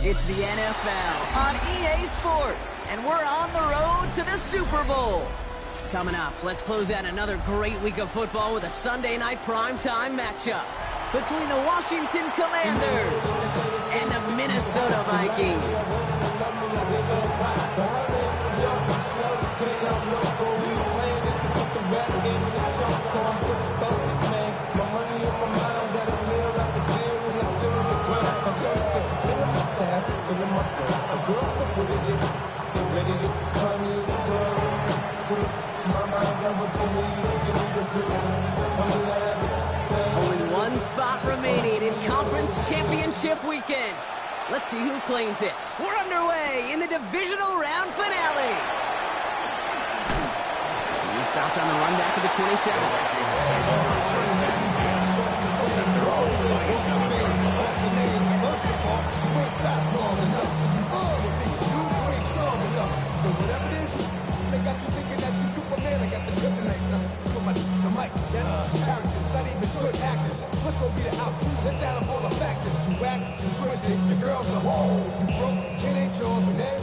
It's the NFL on EA Sports, and we're on the road to the Super Bowl. Coming up, let's close out another great week of football with a Sunday night primetime matchup between the Washington Commanders and the Minnesota Vikings. Only one spot remaining in Conference Championship Weekend. Let's see who claims it. We're underway in the Divisional Round Finale. He stopped on the run back of the 27.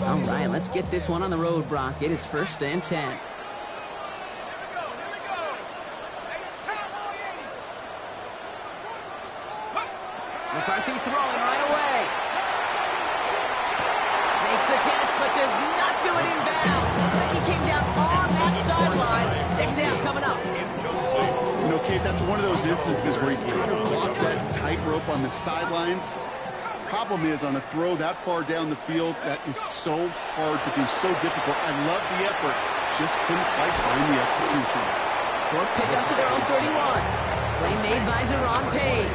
All right, let's get this one on the road, Brock. It is 1st and 10. McCarthy throwing right away. Makes the catch, but does not do it inbounds. Looks like he came down on that sideline. Second down coming up. You know, Kate, that's one of those instances where you try to walk that tightrope on the sidelines. Problem is, on a throw that far down the field, that is so hard to do, so difficult. I love the effort, just couldn't quite find the execution. Short pickup to their own 31. Play made by Deron Payne.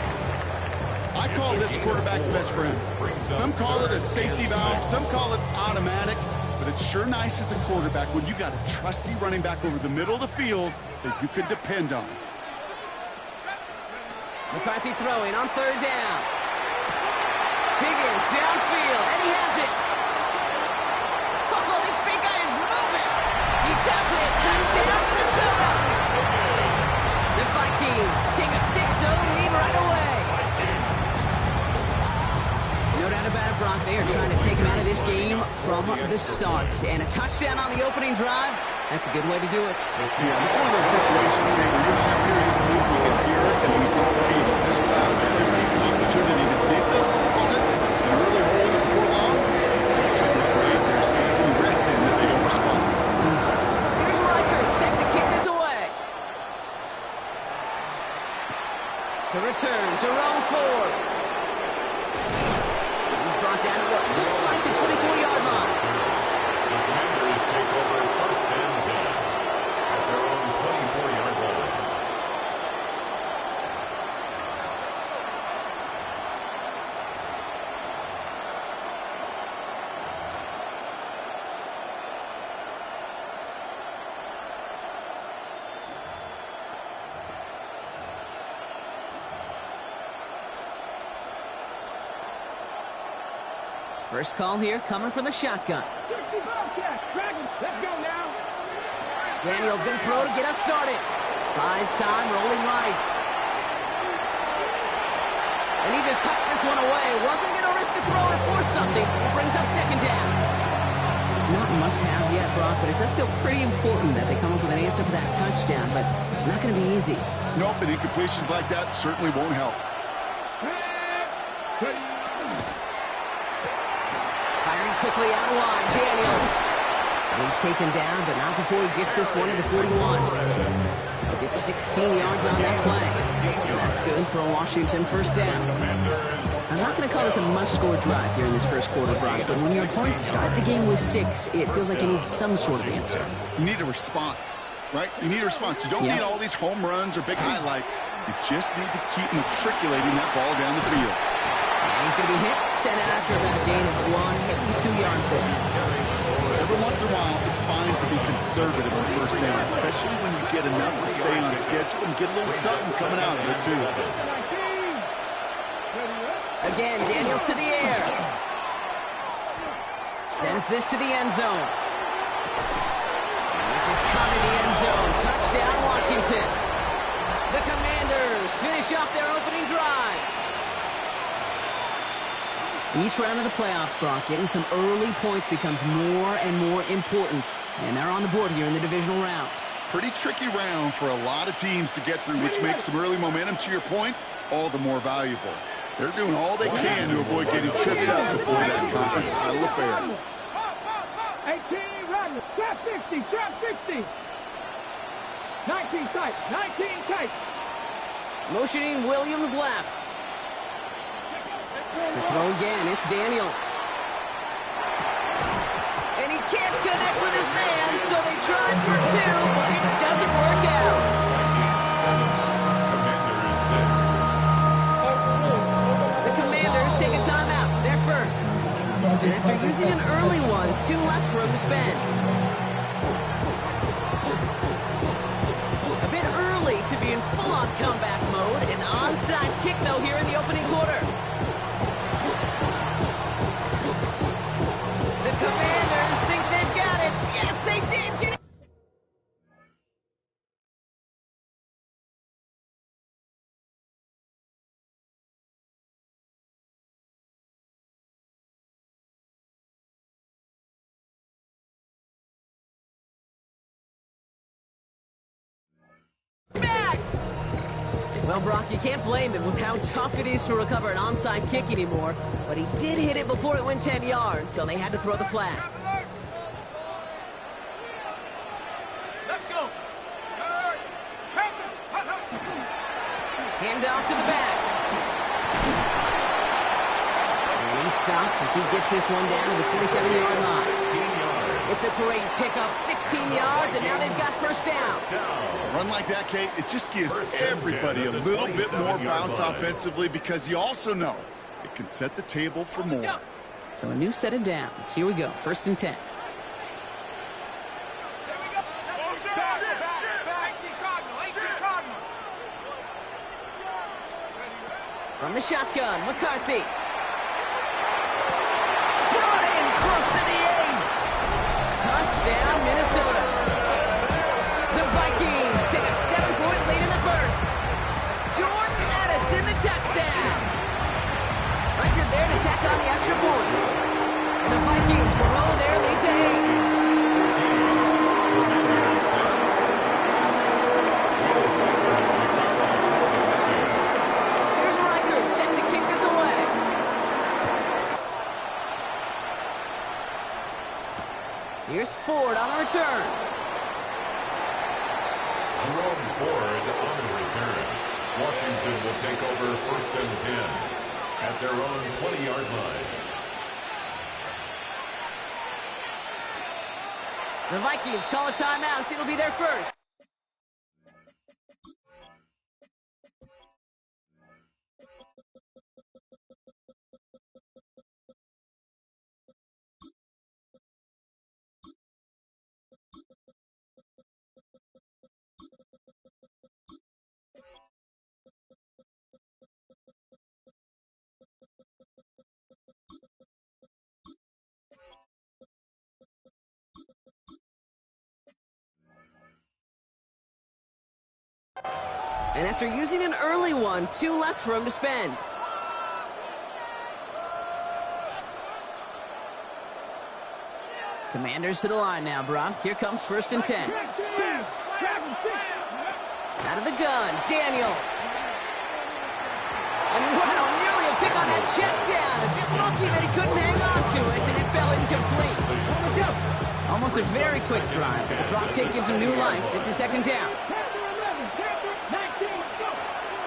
I call this quarterback's best friend. Some call it a safety valve, some call it automatic, but it's sure nice as a quarterback when you got a trusty running back over the middle of the field that you can depend on. McCarthy throwing on 3rd down. Higgins downfield, and he has it. Oh, this big guy is moving. He does it. Touchdown, Minnesota. The Vikings take a 6-0 lead right away. No doubt about it, Brock. They are trying to take him out of this game from the start. And a touchdown on the opening drive, that's a good way to do it. Yeah, this is one of those situations, Kate, where you're not curious news. We can hear it and we can feel it. This crowd senses an opportunity to dig those opponents and really hold it before long. It could be great. Their season resting that they don't respond. Here's Reichert, set to kick this away. To return, Jerome Ford. He's brought down at what looks like the 24-yard line. The Commanders take over 1st and 10 at their own 24-yard line. First call here coming from the shotgun. Daniel's going to throw to get us started. Buys time, rolling right. And he just hucks this one away. Wasn't going to risk a throw or force something. It brings up 2nd down. Not must-have yet, Brock, but it does feel pretty important that they come up with an answer for that touchdown, but not going to be easy. Nope, and incompletions like that certainly won't help. Firing quickly out wide, Daniels. He's taken down, but not before he gets this one to the 41. Gets 16 yards on that play. And that's good for a Washington 1st down. I'm not going to call this a must-score drive here in this first quarter, Brock, but when your opponents start the game with 6, it feels like you need some sort of answer. You need a response, right? You need a response. You don't need all these home runs or big highlights. You just need to keep matriculating that ball down the field. And he's going to be hit, sent out after about a gain of 1, 2 yards there. Every once in a while, it's fine to be conservative on 1st down, especially when you get enough to stay on schedule and get a little something coming out of it, too. Again, Daniels to the air. Sends this to the end zone. And this is caught in the end zone. Touchdown, Washington. The Commanders finish off their opening drive. Each round of the playoffs, Brock, getting some early points becomes more and more important. And they're on the board here in the divisional round. Pretty tricky round for a lot of teams to get through, which makes some early momentum, to your point, all the more valuable. They're doing all they can to avoid getting tripped up before that conference title affair. 18, run, trap 60, trap 60. 19 tight, 19 tight. Motioning Williams left. To throw again, it's Daniels. And he can't connect with his man, so they tried for two, but it doesn't work out. The Commanders take a timeout. They're first. And after using an early one, 2 left for him to spend. A bit early to be in full-on comeback mode. An onside kick, though, here in the opening quarter. The Commanders think they've got it. Yes, they did get it. Back! Well, Brock, you can't blame him with how tough it is to recover an onside kick anymore, but he did hit it before it went 10 yards, so they had to throw the flag. Let's go. Hand off to the back. And he's stopped as he gets this one down to the 27-yard line. It's a great pickup, 16 yards, and now they've got first down. A run like that, Kate, it just gives everybody a little bit more bounce offensively, because you also know it can set the table for more. So a new set of downs. Here we go, 1st and 10. From the shotgun, McCarthy. Brought in close to the 8. Touchdown, Minnesota. The Vikings take a 7-point lead in the first. Jordan Addison, the touchdown. Record there to tack on the extra point. And the Vikings grow their lead to 8. Here's Reichert set to kick this away. Here's Ford on the return. Jerome Ford on the return. Washington will take over 1st and 10 at their own 20-yard line. The Vikings call a timeout. It'll be their first. And after using an early one, 2 left for him to spend. Commanders to the line now, Brock. Here comes 1st and 10. Out of the gun, Daniels. And wow, nearly a pick on that check down. A bit lucky that he couldn't hang on to it, and it fell incomplete. Almost a very quick drive, but the drop kick gives him new life. This is 2nd down.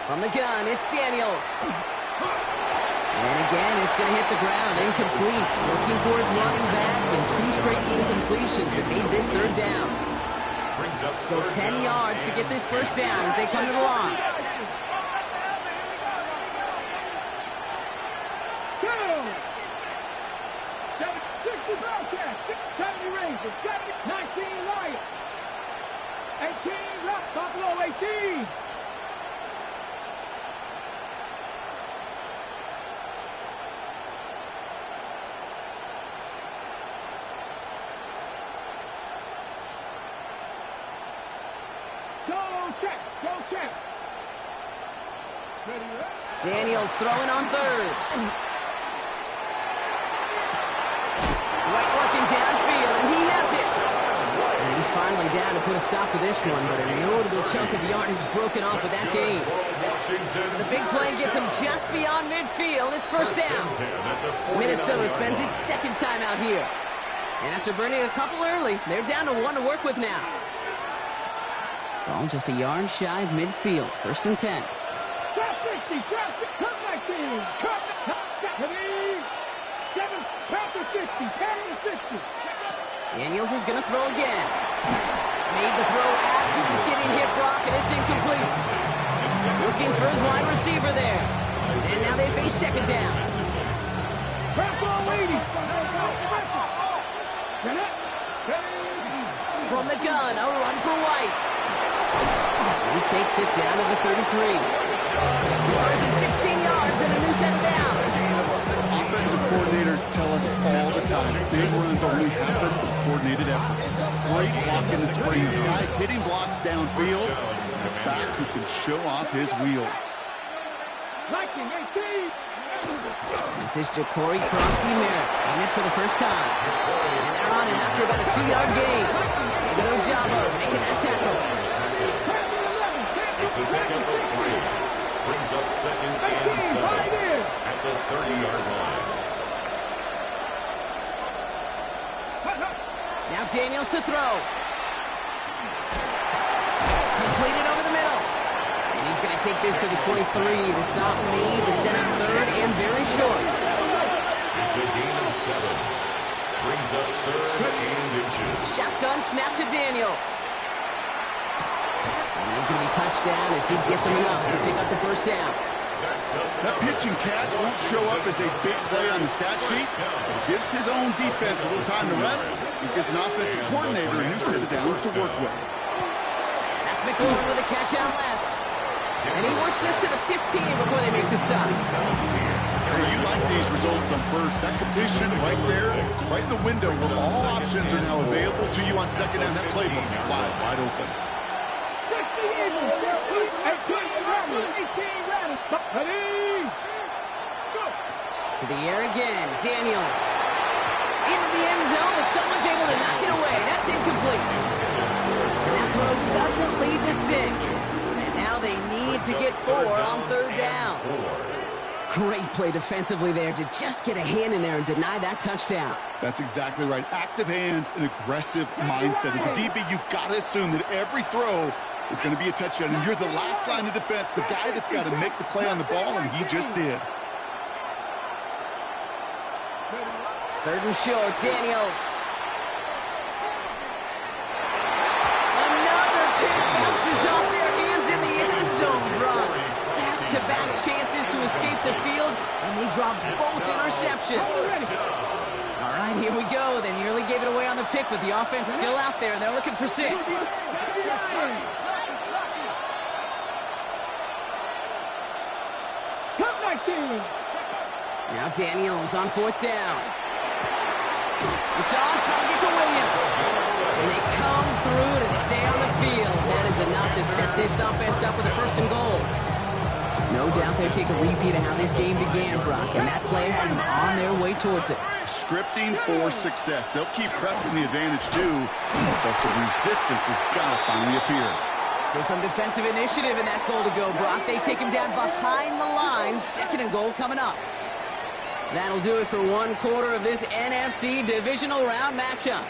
From the gun, it's Daniels. And again, it's going to hit the ground. Incomplete. Looking for his running back, and 2 straight incompletions that made this 3rd down. So 10 yards to get this first down as they come to the line. Buffalo 18. Go check. Daniels throwing on 3rd. put a stop to this one, but a notable chunk of yardage broken off with that gain. So the big play gets him just beyond midfield. It's first down. Minnesota spends its second time out here. And after burning a couple early, they're down to one to work with now. Ball just a yard shy of midfield. First and 10. Drop 60, drop 60, cut back in, cut, 7, pound to 60, pound to 60. Daniels is going to throw again. Made the throw as he was getting hit, Brock, and it's incomplete. Looking for his wide receiver there. And now they face second down. Press on, lady. From the gun, a run for White. He takes it down to the 33. He runs him 16 yards and a new set of downs. Offensive coordinators tell us all the time, big runs only happen with coordinated efforts. Great block in the spring. Guys hitting blocks downfield. And a back who can show off his wheels. This is Ja'Cory Crosby-Merritt. Aim it for the first time. And they're on him after about a 2-yard gain. They do a job of making that tackle. It's a pickup of 3. Brings up second and 7 at the 30-yard line. Now Daniels to throw. Completed over the middle. And he's going to take this to the 23. The stop made to set up third and very short. It's a gain of 7. Brings up third and inches. Shotgun snap to Daniels. And he's going to be touched down as he gets him enough to pick up the first down. That pitch and catch won't show up as a big play on the stat sheet, but it gives his own defense a little time to rest. It gives an offensive coordinator a new set of downs to work with. That's McLaurin with a catch out left. And he works this to the 15 before they make the stop. Hey, you like these results on first. That completion right there, right in the window where all options are now available to you on second down. That playbook wide open. To the air again, Daniels. Into the end zone, but someone's able to knock it away. That's incomplete. That throw doesn't lead to 6. And now they need to get 4 on third down. Great play defensively there to just get a hand in there and deny that touchdown. That's exactly right. Active hands and aggressive mindset. As a DB, you've got to assume that every throw is going to be a touchdown. And you're the last line of defense, the guy that's got to make the play on the ball, and he just did. Third and short, Daniels. Another kick bounces off their hands in the end zone run. Back-to-back chances to escape the field, and they dropped both interceptions. All right, here we go. They nearly gave it away on the pick, but the offense still out there, and they're looking for 6. Now Daniels on fourth down. It's on target to Williams. And they come through to stay on the field. That is enough to set this offense up with a first and goal. No doubt they take a repeat of how this game began, Brock, and that play has them on their way towards it. Scripting for success. They'll keep pressing the advantage, too. So some resistance has got to finally appear. So some defensive initiative in that goal to go, Brock. They take him down behind the line. Second and goal coming up. That'll do it for one quarter of this NFC Divisional Round matchup.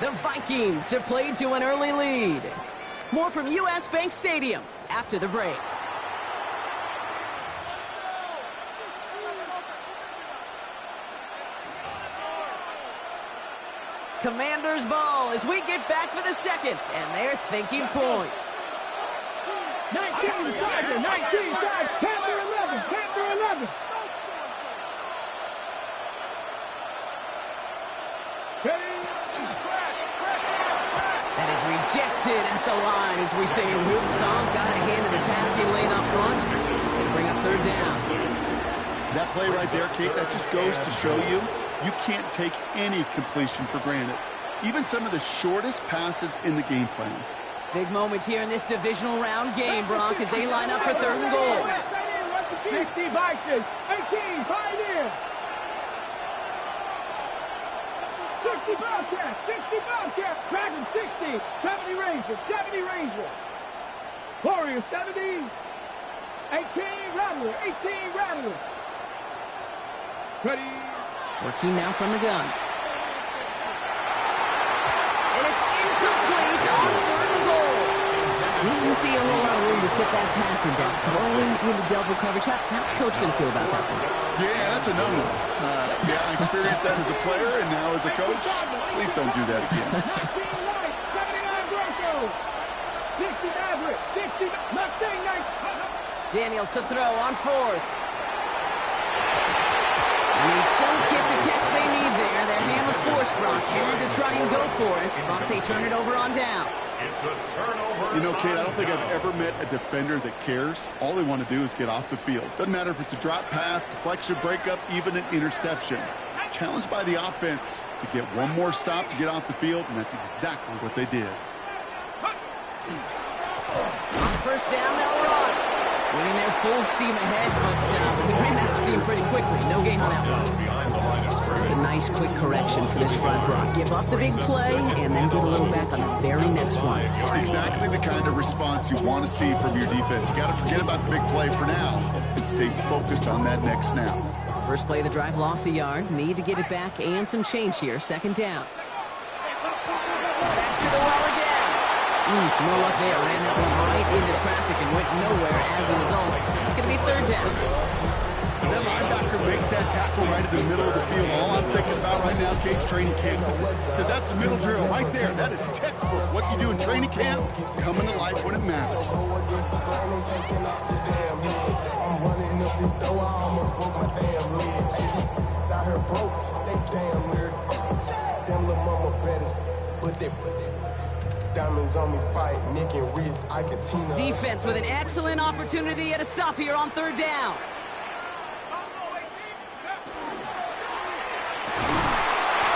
The Vikings have played to an early lead. More from U.S. Bank Stadium after the break. Commanders ball as we get back for the second, and they're thinking points. 19, Tiger, 19, Tiger, Panther 11, Panther 11. That is rejected at the line, as we say in hoop songs. Got a hand in the passing lane up front. It's going to bring up third down. That play right there, Kate, that just goes to show you, you can't take any completion for granted. Even some of the shortest passes in the game plan. Big moments here in this divisional round game, Brock, as they line up for third and goal. 60 Vikings, 18, 5 in. 60 Bobcats, 60 Bobcats, Dragon 60, 70. 70 Rangers. 70 Rangers. Warriors 70. 18 Rattler. 18 Rattler. Ready. Working now from the gun. And it's incomplete on third and goal. Didn't see a whole lot of room to fit that passing down. Throwing into double coverage. How's Coach going to feel about that one? Yeah, that's a no-no. Yeah, I experienced that as a player and now as a coach. Please don't do that again. 19 White. 79 Broncos. 60 Maverick. 60 Mustang Knights. Daniels to throw on fourth. And they don't get the catch they need there. Their hand was forced. Brock had to try and go for it, but they turn it over on downs. It's a turnover. You know, Kate, I don't think I've ever met a defender that cares. All they want to do is get off the field. Doesn't matter if it's a drop pass, deflection, breakup, even an interception. Challenged by the offense to get one more stop to get off the field, and that's exactly what they did. On first down, they'll run. Winning their full steam ahead, but we ran out of steam pretty quickly. No gain on that one. That's a nice quick correction for this front block. Give up the big play and then get a little back on the very next one. Exactly the kind of response you want to see from your defense. You got to forget about the big play for now and stay focused on that next snap. First play of the drive lost a yard. Need to get it back and some change here. Second down. Back to the well again. No luck there. Ran that one right into traffic and went nowhere as a result. It's going to be third down. As that linebacker makes that tackle right in the middle of the field, all I'm thinking about right now, Kate's training camp. Because that's the middle drill right there. That is textbook. What you do in training camp, coming to life when it matters. Diamonds on me fight, Nick and Reese, I can team up. Defense with an excellent opportunity at a stop here on third down.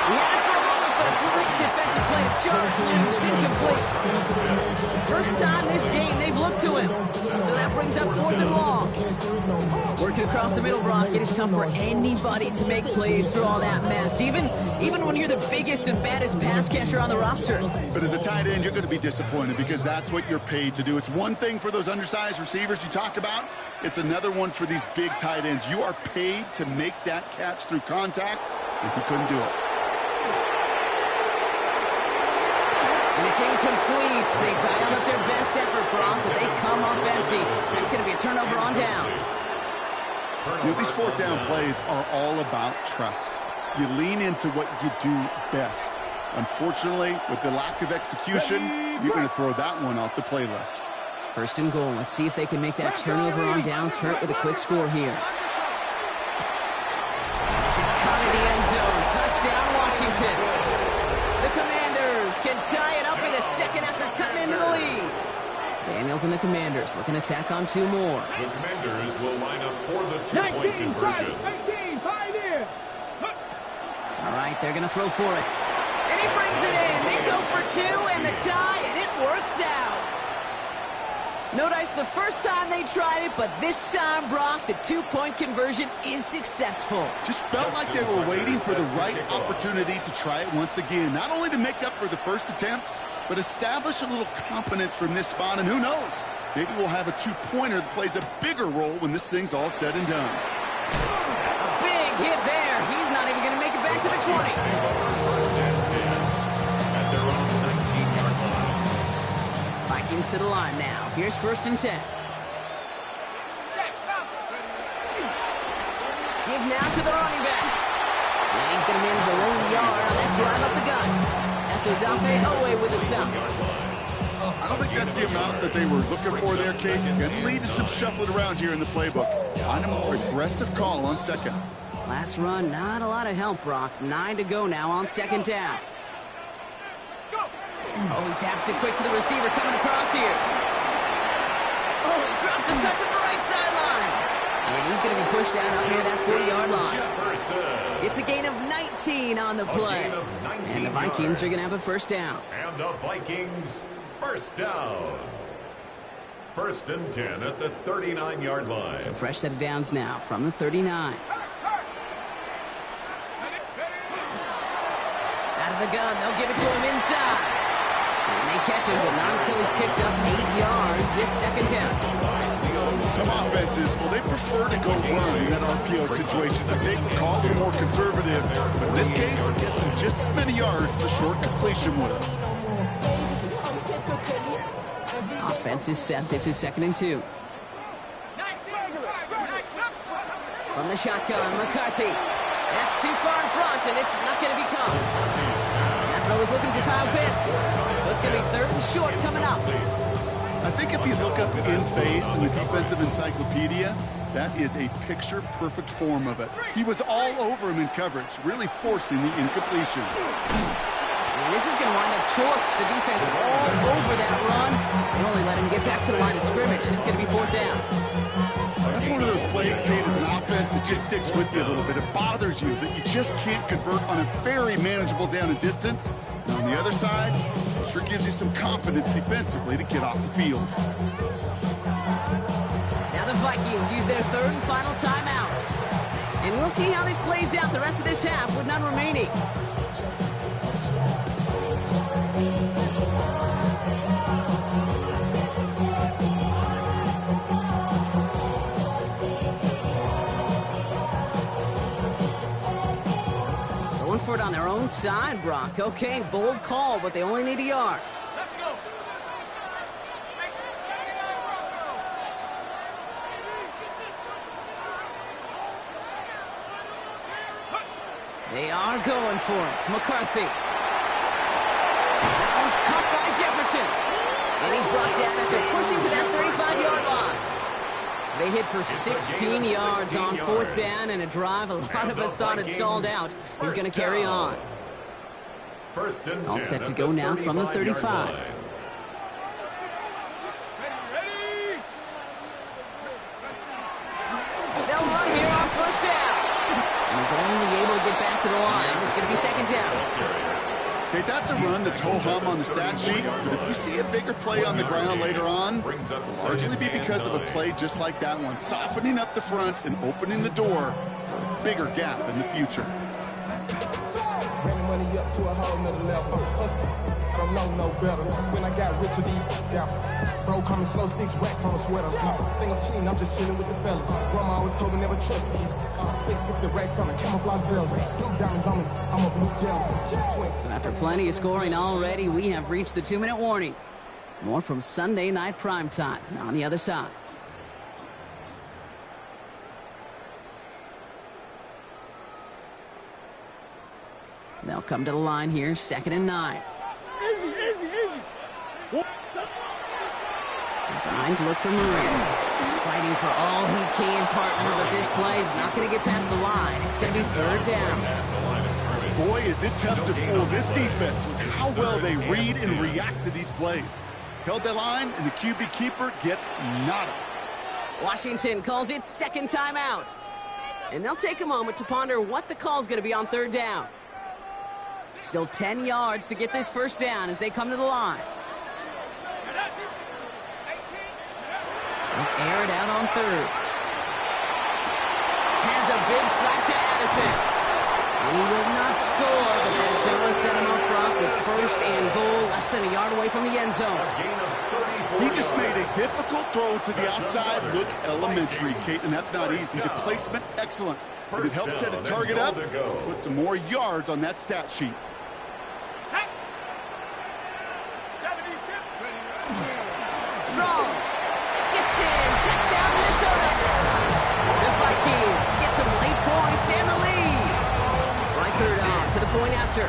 We had it for a moment, but a great defensive play. Just loose, incomplete. First time this game they've looked to him. So that brings up fourth and long. Working across the middle, Brock. It is tough for anybody to make plays through all that mess, even when you're the biggest and baddest pass catcher on the roster. But as a tight end, you're going to be disappointed because that's what you're paid to do. It's one thing for those undersized receivers you talk about. It's another one for these big tight ends. You are paid to make that catch through contact, and he couldn't do it. And it's incomplete. They dialed up their best effort, Brock, but they come up empty. That's going to be a turnover on downs. You know, these fourth down plays are all about trust. You lean into what you do best. Unfortunately, with the lack of execution, you're going to throw that one off the playlist. First and goal. Let's see if they can make that turnover on downs hurt with a quick score here. This is caught in the end zone. Touchdown, Washington. The Commanders can tie it up in the second after cutting into the lead. Daniels and the Commanders looking to tack on two more. The Commanders will line up for the two-point conversion. 19, pioneer. All right, they're going to throw for it. And he brings it in. They go for two and the tie, and it works out. Notice the first time they tried it, but this time, Brock, the two-point conversion is successful. Just felt like they were waiting for the right opportunity to try it once again. Not only to make up for the first attempt, but establish a little confidence from this spot. And who knows, maybe we'll have a two-pointer that plays a bigger role when this thing's all said and done. A big hit there. He's not even going to make it back to the 20. First and 10 at their own 19-yard line. Vikings to the line now. Here's first and 10. Give now to the running back. And he's going to manage a low yard on that drive up the gut. That's Odafe Owe with a stop. I don't think that's the amount that they were looking for there, Kate. Going to lead to some shuffling around here in the playbook. On a more aggressive call on second. Last run, not a lot of help, Brock. 9 to go now on second down. Oh, he taps it quick to the receiver coming across here. Oh, he drops a cut to the right sideline. And he's going to be pushed down up near that 40-yard line. It's a gain of 19 on the play. And the Vikings are going to have a first down. And the Vikings, first down. First and 10 at the 39-yard line. So fresh set of downs now from the 39. Out of the gun, they'll give it to him inside. And catch him, but not until he's picked up 8 yards. It's second down. Some offenses, well, they prefer to go run in that RPO situation. It's a safer call, a little more conservative. But in this case, it gets him just as many yards as a short completion would have. Offense is set. This is 2nd and 2. From the shotgun, McCarthy. That's too far in front, and it's not going to be caught. That throw is looking for Kyle Pitts. So it's going to be 3rd and short coming up. I think if you look up in phase in the defensive encyclopedia, that is a picture-perfect form of it. He was all over him in coverage, really forcing the incompletion. And this is going to wind up short. The defense all over that run. They only let him get back to the line of scrimmage. It's going to be 4th down. That's one of those plays, Kate, as an offense, it just sticks with you a little bit. It bothers you that you just can't convert on a very manageable down and distance. And on the other side, it sure gives you some confidence defensively to get off the field. Now the Vikings use their 3rd and final timeout. And we'll see how this plays out the rest of this half with none remaining. Going for it on their own side, Brock. Okay, bold call, but they only need a yard. Let's go. They are going for it. McCarthy. That one's caught by Jefferson. And he's brought down after pushing to that 35-yard line. They hit for 16 yards on 4th down, and a drive a lot of us thought had stalled out. He's going to carry on. All set to go now from the 35. They'll run here on 1st down. And he's only able to get back to the line. It's going to be 2nd down. Okay, that's a run that's ho-hum on the stat sheet, but if you see a bigger play on the ground later on, it'll largely be because of a play just like that one, softening up the front and opening the door for a bigger gap in the future. Running money up to a whole nother level. I don't know no better. When I got rich, bro coming slow, 6 racks on a sweater. Think I'm cheating, I'm just chilling with the fellas. Grandma always told me never trust these. Spent 60 racks on the camouflage bells. Blue diamonds on me, I'm a blue devil. So after plenty of scoring already, we have reached the 2-minute warning. More from Sunday Night Primetime on the other side. They'll come to the line here, 2nd and 9. Designed to look for Moran. Fighting for all he can, partner, but this play is not going to get past the line. It's going to be 3rd down. Boy, is it tough to fool this defense with how well they read and react to these plays. Held that line, and the QB keeper gets nada. Washington calls it 2nd timeout. And they'll take a moment to ponder what the call is going to be on 3rd down. Still 10 yards to get this 1st down as they come to the line. They'll air it out on 3rd. Has a big strike to Addison. And he will not score, but that does set him up, Brock, with 1st and goal, less than a yard away from the end zone. He just made a difficult throw to the outside look elementary, Kate, and that's not easy. The placement, excellent. But it helped set his target up to put some more yards on that stat sheet. Strong. Gets in. Touchdown, Minnesota. The Vikings get some late points and the lead. Reichert on to the point after.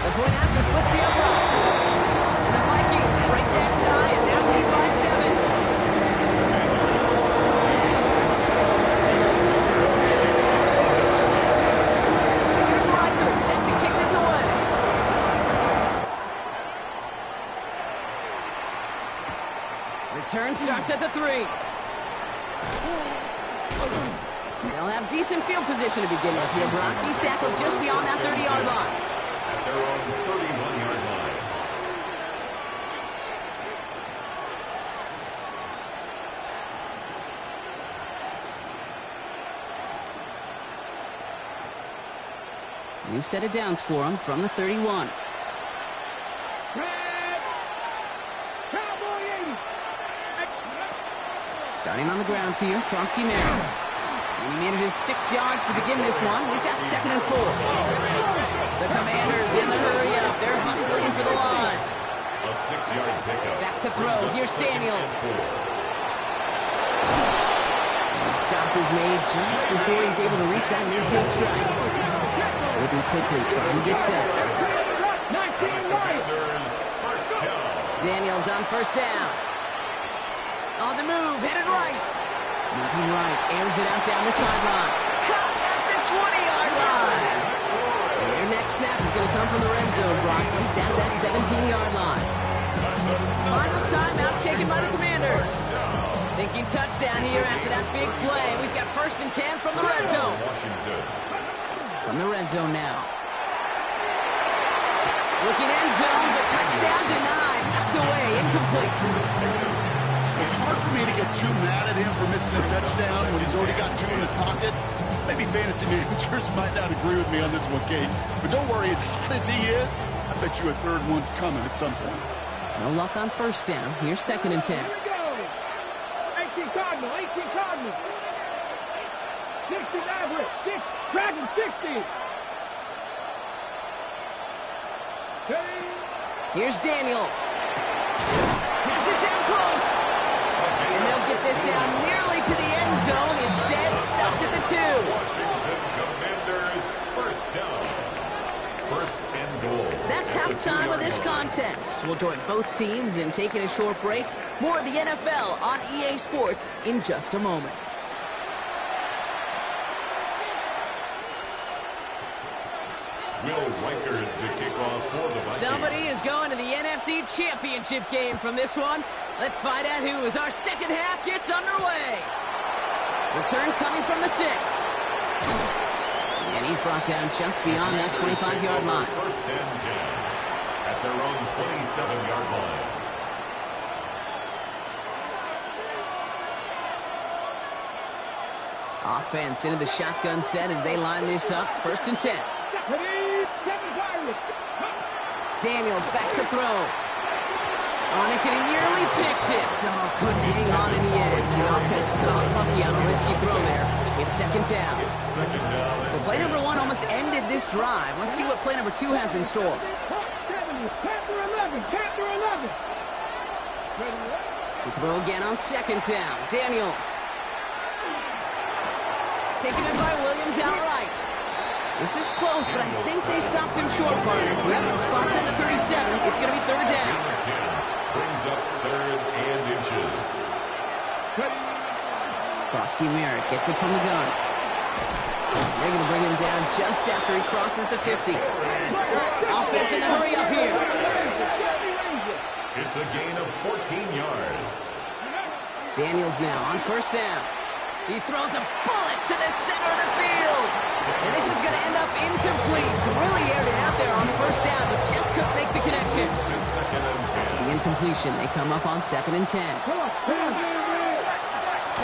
The point after splits the uprights. And the Vikings break that tie and now lead by 7. Here's Reichert set to kick this away. Return starts at the 3. They'll have decent field position to begin with here. Brock, he's tackled just beyond that 30-yard line. At their own 31-yard line. New set of downs for him from the 31. Starting on the ground here, Krosky Merritt. And he manages 6 yards to begin this one. We've got 2nd and 4. The Commanders in the hurry-up. They're hustling for the line. A 6-yard pickup. Back to throw. Here's Daniels. And the stop is made just before he's able to reach that midfield strike. Moving quickly, trying to get set. Daniels on 1st down. On the move, headed right. Moving right, airs it out down the sideline. Caught at the 20-yard line. And their next snap is going to come from the red zone, Brock. He's down to that 17-yard line. Final timeout taken by the Commanders. Thinking touchdown here after that big play. We've got 1st and 10 from the red zone. From the red zone now. Looking end zone, but touchdown denied. Knocked away, incomplete. It's hard for me to get too mad at him for missing a touchdown when he's already got 2 in his pocket. Maybe fantasy managers might not agree with me on this one, Kate. But don't worry, as hot as he is, I bet you a 3rd one's coming at some point. No luck on 1st down. Here's 2nd and 10. Here we go. 18 Cardinal, 18 Cardinal. 60 average, 6, Dragon 60. Here's Daniels. Has it down close. And they'll get this down nearly to the end zone. Instead, stopped at the 2. Washington Commanders 1st down. 1st and goal. That's halftime of this contest. We'll join both teams in taking a short break. More of the NFL on EA Sports in just a moment. Will Reichard the kickoff for the Vikings. Somebody is going to the NFC Championship game from this one. Let's find out who as our 2nd half gets underway. Return coming from the 6. And he's brought down just beyond that 25-yard line. 1st and 10 at their own 27-yard line. Offense into the shotgun set as they line this up. 1st and 10. Daniels back to throw. On it, and he nearly picked it. Oh, couldn't hang on in the end. The offense got lucky on a risky throw there. It's 2nd down. So play number 1 almost ended this drive. Let's see what play number 2 has in store. To throw again on 2nd down. Daniels. Taken in by Williams outright. This is close, but I think they stopped him short, partner. Yep, spots at the 37. It's going to be 3rd down. Brings up 3rd and inches. Krosky Merritt gets it from the gun. They're going to bring him down just after he crosses the 50. Offense in the hurry up here. It's a gain of 14 yards. Daniels now on 1st down. He throws a bullet to the center of the field. And this is going to end up incomplete. Really aired it out there on 1st down, but just couldn't make the connection. After the incompletion, they come up on 2nd and 10.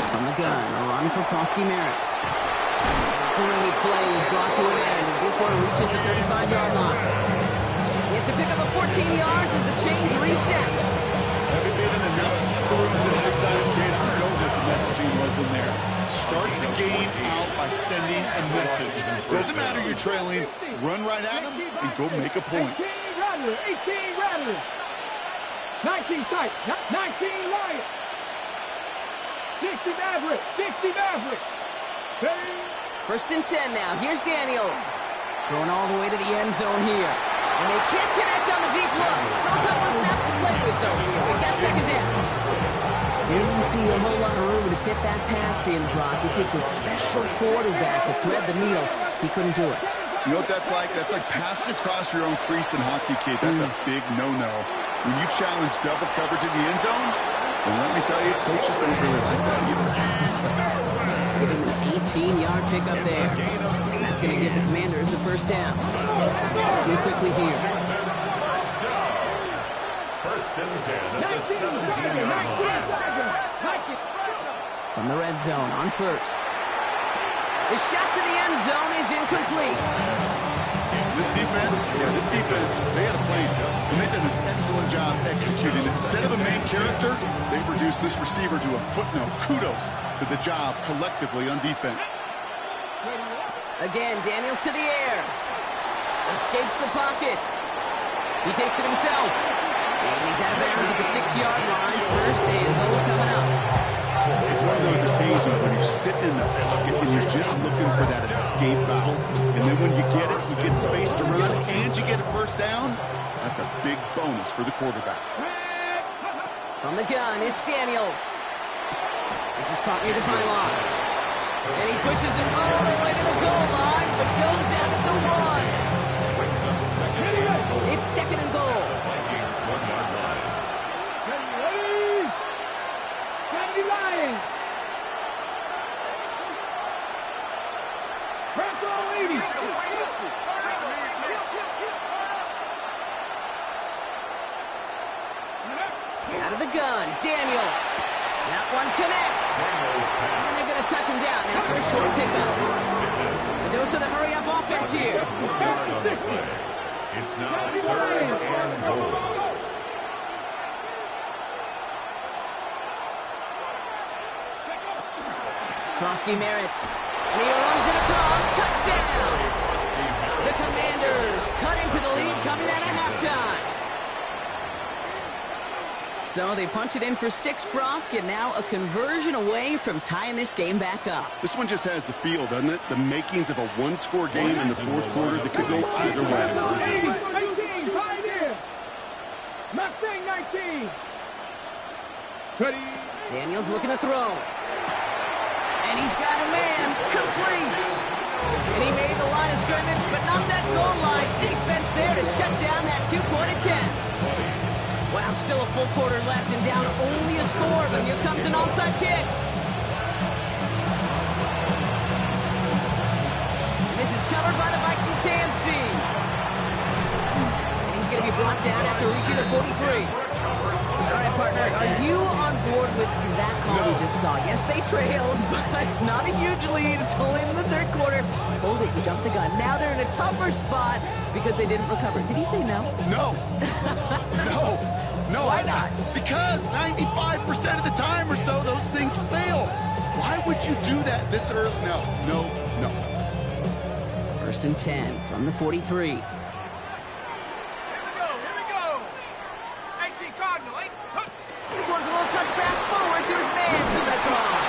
From the gun, a run for Krosky Merritt. Great play is brought to an end as this one reaches the 35-yard line. It's to pick up a 14 yards as the chains reset. Having been in enough rooms at halftime, Kate, I know what the messaging was in there. Start the game out by sending a message. Doesn't matter you're trailing, run right at them and go make a point. 18 Rattlers. 19 tight. 19 Lions. 60 Maverick. 1st and 10 now. Here's Daniels. Going all the way to the end zone here. And they can't connect on the deep look. Still a couple of snaps to play with, though. We got 2nd down. Didn't see a whole lot of room to fit that pass in, Brock. It takes a special quarterback to thread the needle. He couldn't do it. You know what that's like? That's like passing across your own crease in hockey, Kate. That's a big no-no. When you challenge double coverage in the end zone, and let me tell you, coaches don't really like that either. Give him an 18-yard pickup there. And that's going to give the Commanders a 1st down. Looking quickly here. 1st and 10 at the 17-yard line. From the red zone on 1st. The shot to the end zone is incomplete. This defense, they had a plan, and they did an excellent job executing it. Instead of a main character, they reduced this receiver to a footnote. Kudos to the job collectively on defense. Again, Daniels to the air. Escapes the pocket. He takes it himself. And he's out of bounds at the 6-yard line. First and goal coming up. It's one of those occasions when you're sitting in the pocket and you're just looking for that escape valve. And then when you get it, you get space to run, and you get a first down. That's a big bonus for the quarterback. From the gun, it's Daniels. This is caught near the pylon. And he pushes it all the way to the goal line, but goes out at the 1. It's second and goal. Vikings 1-yard line. Ready? Candy Lions. Press all 80. Out of the gun, Daniels. That one connects. And they're going to touch him down after a short pickup. The dose of the hurry-up offense here. It's now 3rd and goal. Krosky Merritt. And he runs it across. Touchdown! The Commanders cut into the lead coming out of halftime. So they punch it in for 6, Brock, and now a conversion away from tying this game back up. This one just has the feel, doesn't it? The makings of a one-score game in the fourth quarter that could go either way. 19, Pioneer. Mustang 19. Ready? Daniels looking to throw. And he's got a man. Complete. And he made the line of scrimmage, but not that goal line. Defense there to shut down that 2-point attempt. Wow, still a full quarter left and down only a score, but here comes an onside kick. And this is covered by the Vikings hands team. And he's going to be brought down after reaching the 43. All right, partner, are you on board with that call we just saw? Yes, they trailed, but it's not a huge lead. It's only in the third quarter. Oh, they jumped the gun. Now they're in a tougher spot because they didn't recover. Did he say no? No. No. No, Why not? Because 95% of the time or so, those things fail. Why would you do that this early? No. 1st and 10 from the 43. Here we go. 18 Cardinal. This one's a little touch pass forward to his man. Keep it across.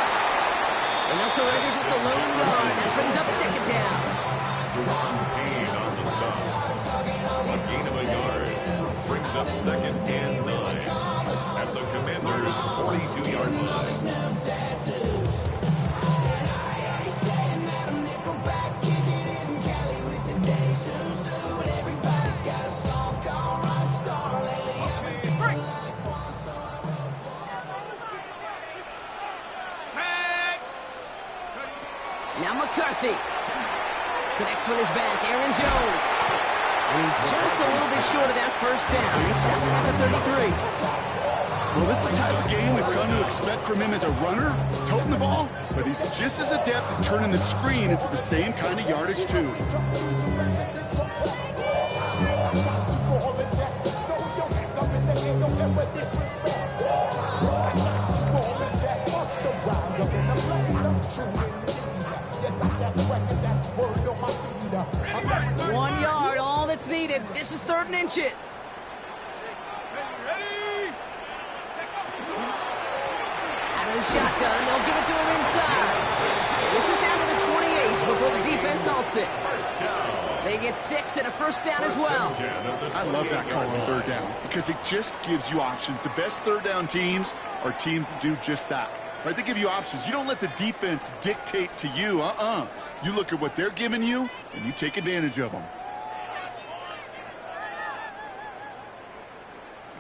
And they'll surrender just a lone yard. That brings up 2nd down. Paid on the stop. A gain of a yard. Brings up 2nd and 9 at the Commanders' 42-yard line. Now McCarthy connects with his back. Aaron Jones. And he's just a little bit short of that first down. They stop him at the 33. Well, this is the type of game we've come to expect from him as a runner, toting the ball, but he's just as adept at turning the screen into the same kind of yardage, too. One yard, all that's needed. This is 3rd and inches. Out of the shotgun, they'll give it to him inside. This is down to the 28 before the defense halts it. They get 6 and a first down as well. I love that call on 3rd down because it just gives you options. The best 3rd down teams are teams that do just that. Right? They give you options. You don't let the defense dictate to you. You look at what they're giving you, and you take advantage of them.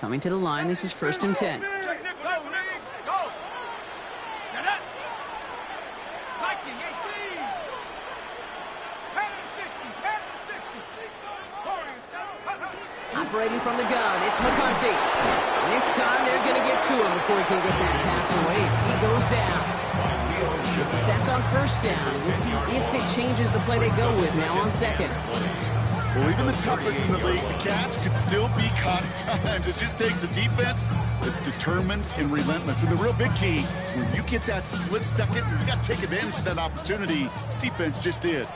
Coming to the line, this is 1st and 10. Operating from the gun, it's McCarthy. And this time they're going to get to him before he can get that pass away. So he goes down. It's a sack on 1st down. We'll see if it changes the play they go with now on 2nd. Well, even the toughest in the league to catch could still be caught at times. It just takes a defense that's determined and relentless. And the real big key, when you get that split second, you got to take advantage of that opportunity. Defense just did.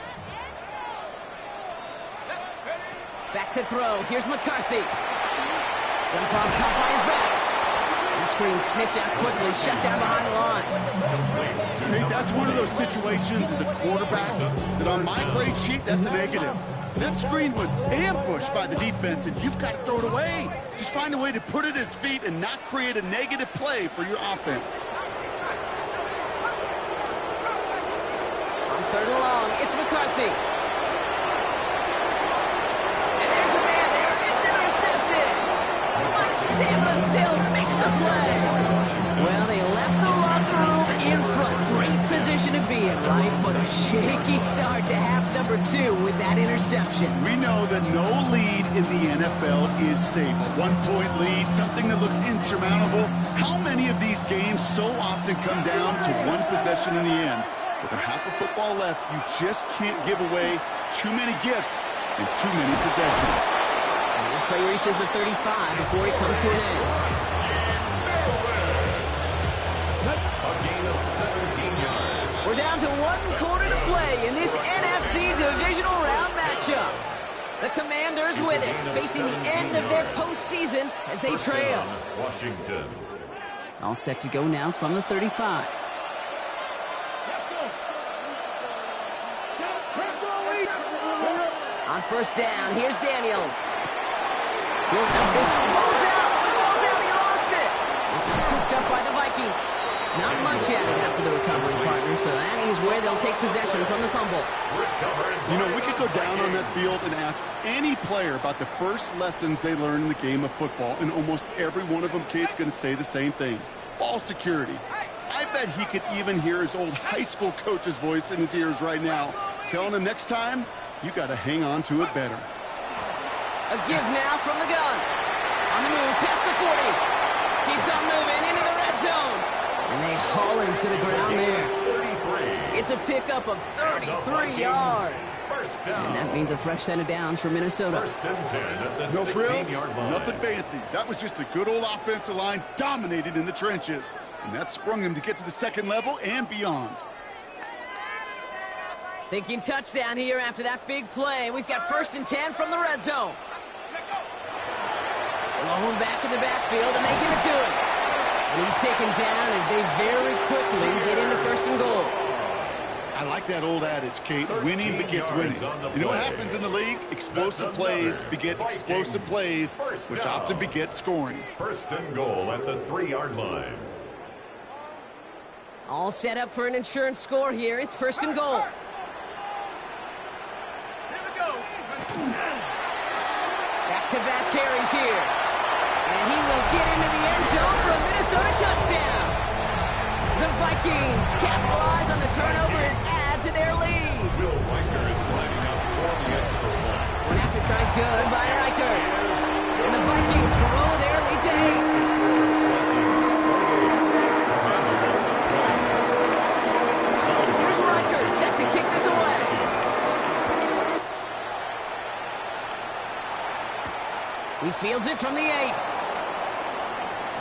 Back to throw. Here's McCarthy. Jump off, caught by his back. That screen sniffed out quickly, shut down behind the line. Hey, that's one of those situations as a quarterback that on my grade sheet, that's a negative. That screen was ambushed by the defense, and you've got to throw it away. Just find a way to put it at his feet and not create a negative play for your offense. On third and long, it's McCarthy. And there's a man there. It's intercepted. Mike Samba still makes the play. Well, they left the locker room in front. Great position to be in, right? But a shaky start to half number 2 with that interception. We know that no lead in the NFL is safe. A one-point lead, something that looks insurmountable. How many of these games so often come down to one possession in the end? With a half of football left, you just can't give away too many gifts and too many possessions. And this play reaches the 35 before it comes to an end. A gain of 17 yards. We're down to 1 quarter to play in this NFC Divisional Round matchup. The Commanders with it, facing the end of their postseason as they trail. Washington. All set to go now from the 35. On first down, here's Daniels. Goes up, this ball's out. The ball's out, he lost it. This is scooped up by the Vikings. Not much added after the recovery, partner, so that is where they'll take possession from the fumble. You know, we could go down on that field and ask any player about the first lessons they learned in the game of football, and almost every one of them, Kate's going to say the same thing. Ball security. I bet he could even hear his old high school coach's voice in his ears right now, telling him next time, you got to hang on to it better. A give now from the gun. On the move, past the 40. Keeps on moving into the red zone. And they haul him to the ground there. It's a pickup of 33 yards. And that means a fresh set of downs for Minnesota. First and 10 at the No frills, 16-yard line. nothing fancy. That was just a good old offensive line dominated in the trenches. And that sprung him to get to the second level and beyond. Thinking touchdown here after that big play. We've got first and 10 from the red zone. Blown back in the backfield, and they give it to him. And he's taken down as they very quickly get into first and goal. I like that old adage, Kate. Winning begets winning. You know what happens in the league? Explosive plays beget explosive plays, which often beget scoring. First and goal at the 3-yard line. All set up for an insurance score here. It's first and goal. Back-to-back carries here. And he will get into the end zone for a Minnesota touchdown. The Vikings capitalize on the turnover and add to their lead. Bill Riker is lining up for the extra point. Went after try good by Riker. And the Vikings grow their lead to 8. Here's Riker set to kick this away. He fields it from the 8.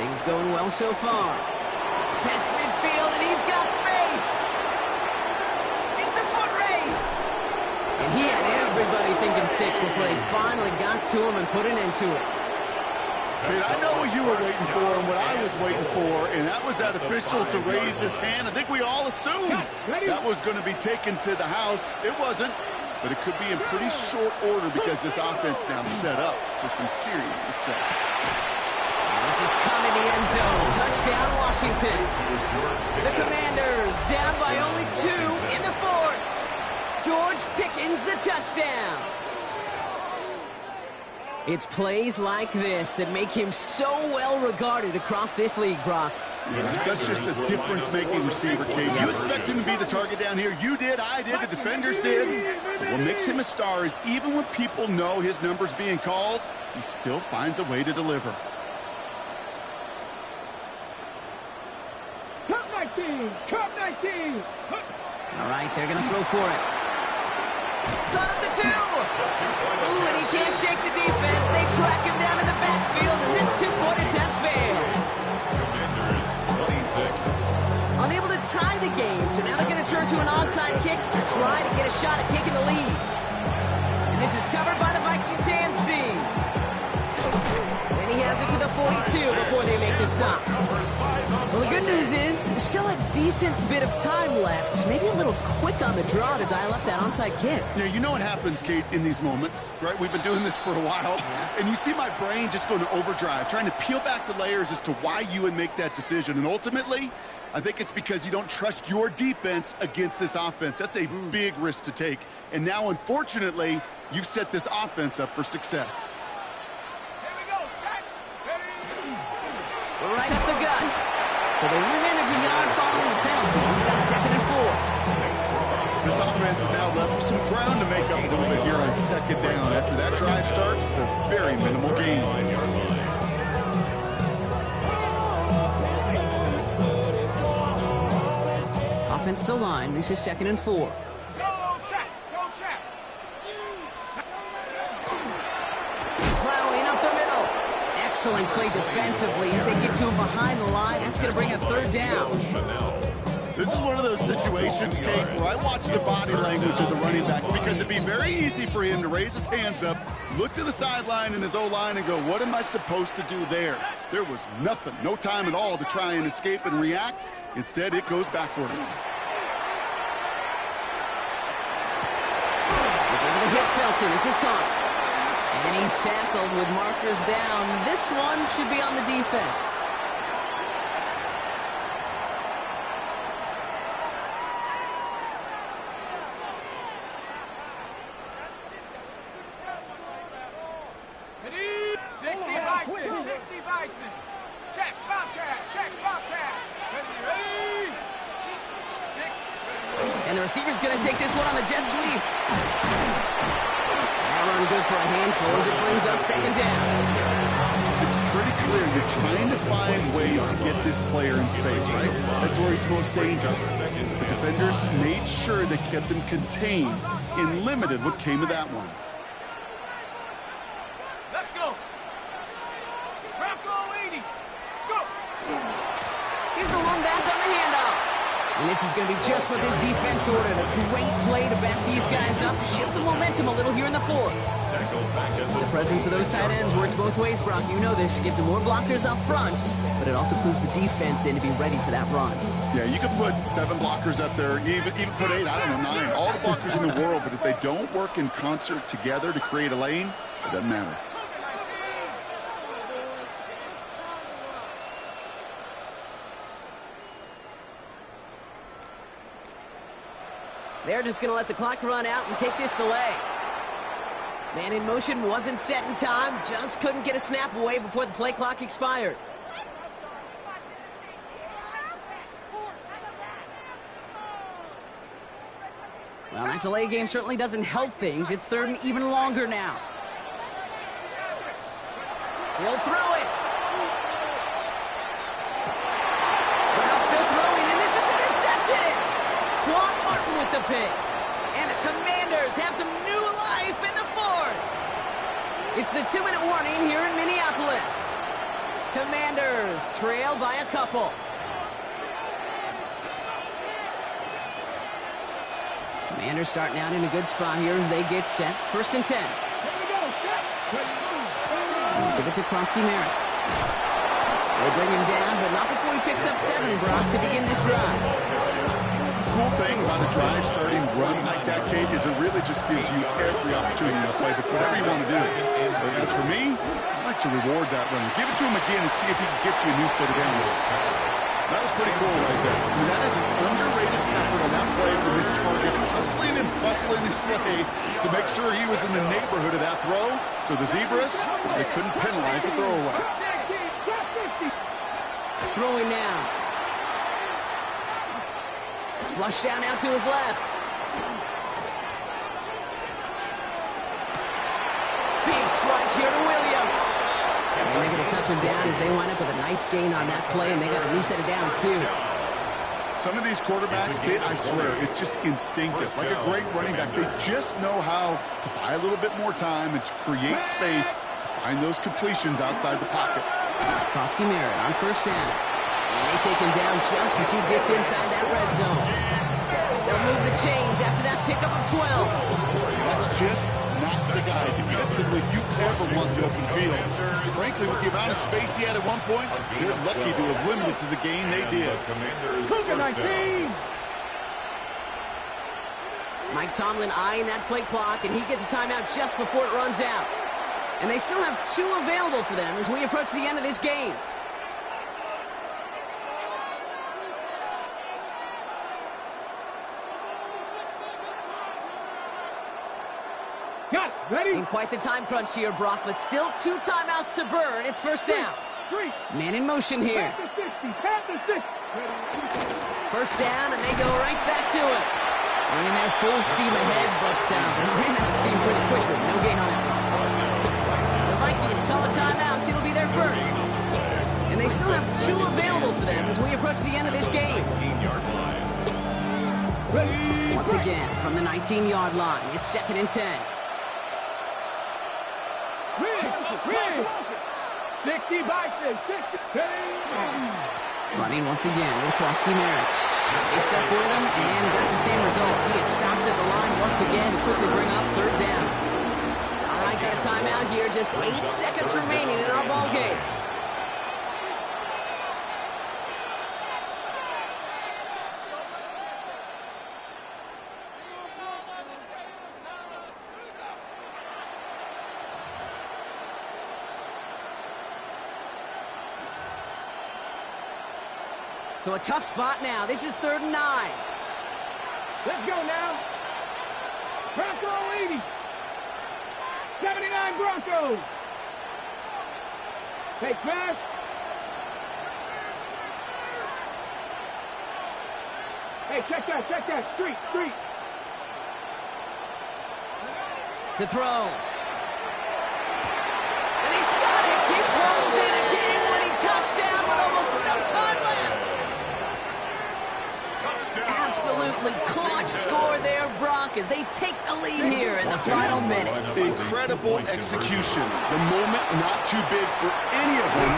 Things going well so far. Past midfield, and he's got space. It's a foot race. And he had everybody thinking 6 before they finally got to him and put an end to it. Kate, I know what you were waiting for and what I was waiting for, and that was that official to raise his hand. I think we all assumed that was going to be taken to the house. It wasn't. But it could be in pretty short order because this offense now set up for some serious success. This is coming the end zone. Touchdown, Washington. The Commanders down by only 2 in the 4th. George Pickens the touchdown. It's plays like this that make him so well regarded across this league, Brock. Yeah, such just a difference-making receiver, Kate. You expect him to be the target down here. You did, I did, the defenders did. But what makes him a star is even when people know his number's being called, he still finds a way to deliver. Cup 19! Cup 19! All right, they're going to throw for it. Caught up the 2. Ooh, and he can't shake the defense. They track him down in the backfield, and this 2-point attempt fails. Commanders 26. Unable to tie the game, so now they're going to turn to an onside kick to try to get a shot at taking the lead. And this is covered by the Vikings hands team. And he has it to the 42 before they make the stop. Well, the good news is, still a decent bit of time left. Maybe a little quick on the draw to dial up that onside kick. Yeah, you know what happens, Kate, in these moments, right? We've been doing this for a while, and you see my brain just going to overdrive, trying to peel back the layers as to why you would make that decision. And ultimately, I think it's because you don't trust your defense against this offense. That's a big risk to take. And now, unfortunately, you've set this offense up for success. Right up the gut. So they remanage a yard following the penalty. We've got 2nd and 4. This offense has now left some ground to make up a little bit here on 2nd down. After that drive starts with a very minimal gain. Offensive line. This is 2nd and 4. Go check. Plowing up the middle. Excellent play defensively as they get to him behind the line. That's going to bring up 3rd down. This is one of those situations, Kate, where I watch the body language of the running back because it'd be very easy for him to raise his hands up, look to the sideline in his O-line and go, what am I supposed to do there? There was nothing, no time at all to try and escape and react. Instead, it goes backwards. Able to hit Felton. This is caught. And he's tackled with markers down. This one should be on the defense. And the receiver's going to take this one on the jet sweep. That run good for a handful as it brings up 2nd down. It's pretty clear you're trying to find ways to get this player in space, right? That's where he's most dangerous. The defenders made sure they kept him contained and limited what came of that one. Let's go. Bronco 80. Go. Here's the one back on the handoff. And this is going to be just what this defense ordered. A great play to back these guys up, shift the momentum a little here in the 4th. The presence of those tight ends works both ways, Brock. You know this. Gives them more blockers up front, but it also clues the defense in to be ready for that run. Yeah, you could put 7 blockers up there, even put 8, I don't know, 9. All the blockers in the world, but if they don't work in concert together to create a lane, it doesn't matter. They're just going to let the clock run out and take this delay. Man in motion wasn't set in time. Just couldn't get a snap away before the play clock expired. Well, that delay game certainly doesn't help things. It's 3rd and even longer now. He'll throw it. Well, still throwing, and this is intercepted. Quan Martin with the pick. And the Commanders have some new life in the 4th. It's the 2-minute warning here in Minneapolis. Commanders trail by a couple. Commanders starting out in a good spot here as they get set. 1st and 10. And give it to Krosky Merritt. They bring him down, but not before he picks up 7, Brock, to begin this drive. The cool thing about a drive starting run like that, Kate, is it really just gives you every opportunity to play whatever you want to do. But as for me, I like to reward that run. Give it to him again and see if he can get you a new set of downs. That was pretty cool right there. I mean, that is an underrated effort on that play from his target, hustling and bustling his way to make sure he was in the neighborhood of that throw. So the Zebras, they couldn't penalize the throwaway. Throwing now. Flush down out to his left. Big strike here to Williams. And they're going to touch him down as they wind up with a nice gain on that play, and they got a new set of downs, too. Some of these quarterbacks, Kate, I swear, it's just instinctive. Like a great running back, they just know how to buy a little bit more time and to create space to find those completions outside the pocket. Koski Merritt on first down. And they take him down just as he gets inside that red zone. They'll move the chains after that pickup of 12. That's just not the guy defensively you ever want the open field. Frankly, with the amount of space he had at one point, they're lucky to have limited to the gain they did. Cougar 19. Mike Tomlin eyeing that play clock, and he gets a timeout just before it runs out. And they still have 2 available for them as we approach the end of this game. Got it. Ready? In quite the time crunch here, Brock, but still 2 timeouts to burn. It's first down. 3. Man in motion here. Panther 60. First down, and they go right back to it. Running their full steam ahead, but they ran out of steam pretty quickly. No gain on that one. The Vikings call a timeout. It'll be their first. And they still have 2 available for them as we approach the end of this game. Ready. Once again, from the 19-yard line, it's 2nd and 10. Rig. 60 Vikings. 60. Running once again with Koski Merritt. They stuck with him and got the same results. He is stopped at the line once again to quickly bring up 3rd down. All right, got a timeout here. Just 8 seconds remaining in our ball game. So a tough spot now. This is 3rd and 9. Let's go now. Bronco 80. 79 Broncos. Take pass. Hey, check that. Street. To throw. And he's got it. He pulls in a game-winning touchdown with almost no time left. Absolutely clutch score there, Brock, as they take the lead here in the final minutes. Incredible execution. The moment not too big for any of them.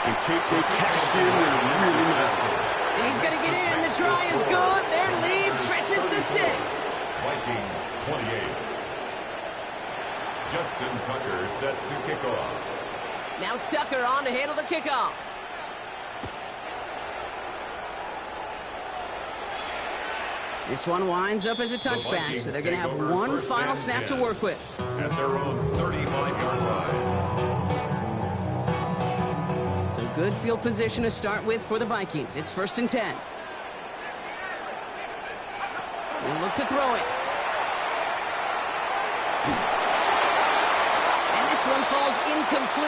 And Kate, they cashed in with a really nice. And he's going to get in. The try is good. Their lead stretches to 6. Vikings 28. Justin Tucker set to kick off. Now Tucker on to handle the kickoff. This one winds up as a touchback, so they're going to have one final snap to work with. At their own 35-yard line. So good field position to start with for the Vikings. It's 1st and 10. They'll look to throw it. And this one falls incomplete.